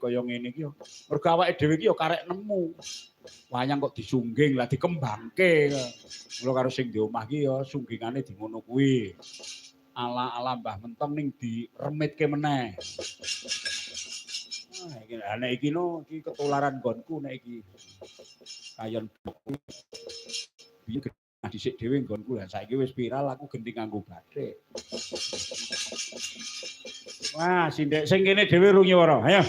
kaya ngene iki yo. Mergo awake dhewe iki yo karek nemu. Wayang kok disungging lah dikembangke. Mula karo sing di omah iki yo sunggingane di ngono kuwi. Ala-ala Mbah Mentong ning diremitke meneh. Nah, iki nek iki no iki ketularan nggonku nek iki. Kayon biyen dhisik dhewe nggonku lah saiki wis viral aku genti nganggo batik. Wah, sindek sing kene dhewe rung nyuwara. Ayo.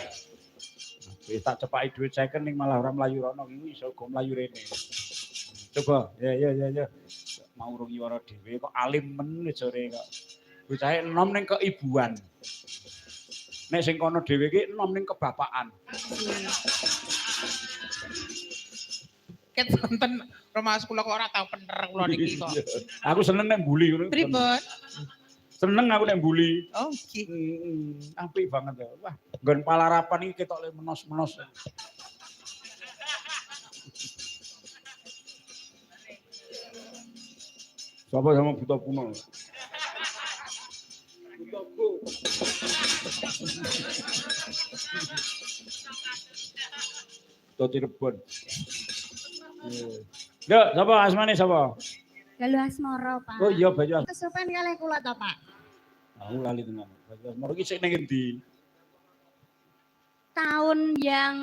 Wis tak cepaki dhuwit 50 ning malah ora mlayu rono iki iso go mlayu rene. Coba, ya. Mau rung nyuwara dhewe kok alim men jare kok. Bocahe enom ning keibuan. Nek sing kono dhewe iki enom ning kebapakan. Ket wonten Romas kula kok ora tau bener kula niki kok. Aku seneng nek mbuli ngono. Pripun? Seneng aku nek mbuli. Oh, nggih. Apik banget ya. Wah, nggon palarapan iki ketok le menos-menos. Sapa sama buta kuno? Butaku. Buta Cirebon. Yo, sapa asmane sapa? Lalu Asmara, Pak. Oh iya, Bayu Asmara. Kesupen kalih kula to, Pak. Aku lali tenan. Bayu Asmara iki sik ning endi? Tahun yang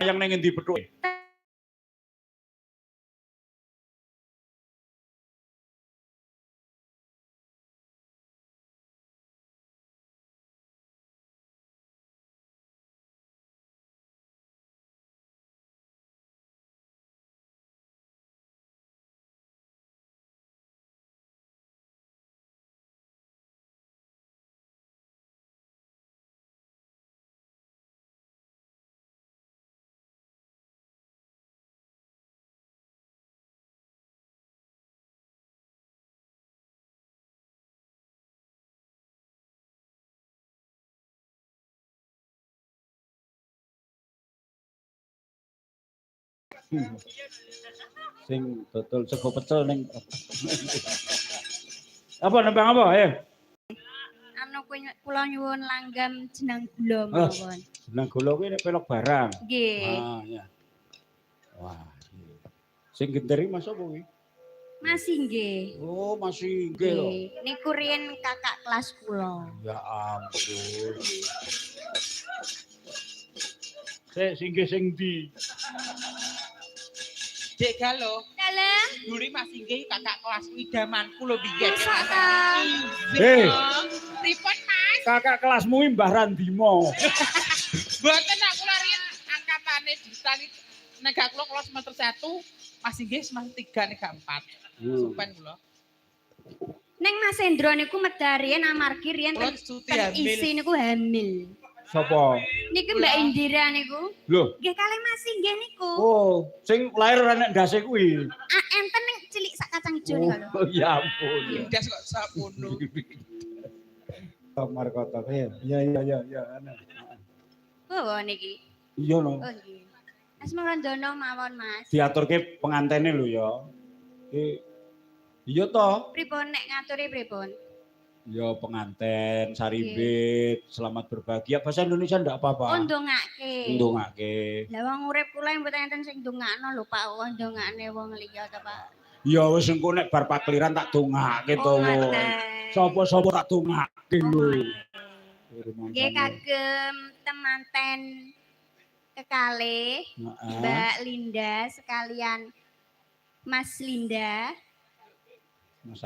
Yang ning endi pethuke? Sing dodol sego pecel ning apa nembang apa ayo anu kula nyuwun langgam jenang gula mawon. jenang gula kuwi nek pelok barang. Nggih. Ah ya. Wah. Sing genderi Mas apa kuwi? Masih nggih. Oh, masih nggih lho. Niku riyen kakak kelas kula. Ya ampun. Sing ndi? Dek Galo. Dalem. Duri Mas Inggih kakak kelas idamanku lho biyen. Masa ta? Pripun Mas? Kakak kelasmu iki Mbah Randimo. Mboten aku riyen angkatane ditani nek kula kelas semester 1, Mas Inggih semester 3 nek 4. Supen kula. Neng Mas Hendro niku medarian amargi riyen ten isi niku hamil. Sapa? Niki Mbak Indira niku. Lho. Nggih kalih Mas Inggih niku. Oh, sing lair nek ndase kuwi. Ah, enten ning cilik sak kacang ijo niku lho. Oh, ya ampun. Ndas kok sapono. Kamar kota ya. Ya. Oh, niki. Iya no. Oh, nggih. Asmarandono mawon, Mas. Diaturke pengantene lho ya. Iya toh? Pripun nek ngaturi pripun? Ya penganten, saribit, selamat berbahagia. Bahasa Indonesia ndak apa-apa. Oh, ndongake. Ndongake. Lah wong urip kula mboten enten sing ndongakno lho, Pak. Wong ndongakne wong liya to, Pak. Ya wis engko nek bar pakliran tak dongake to. Sapa-sapa tak dongake lho. Nggih kagem temanten kekalih Mbak Linda sekalian Mas Linda. Mas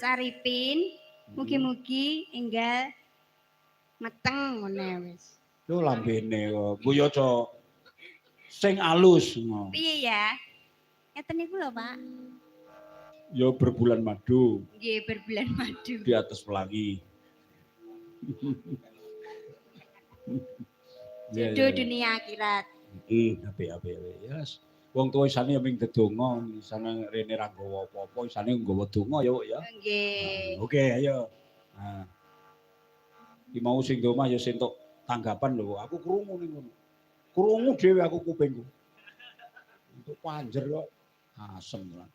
Arifin. Mugi-mugi enggal meteng ngene wis. Lho lambene kok. Guyu aja sing alus. Piye ya? Ngeten niku lho, Pak. Ya berbulan madu. Nggih, berbulan madu. Di atas pelangi. Jodoh dunia akhirat. Apik. Yes. Wong tuwa isane ming dedonga, isane rene ra nggawa apa-apa, isane nggawa donga ya, Pak ya. Nggih. Oke, ayo. Nah. Iki mau sing di omah ya sentuk tanggapan lho. Aku krungu ning ngono. Krungu dhewe aku kupingku. Untuk panjer kok asem lah.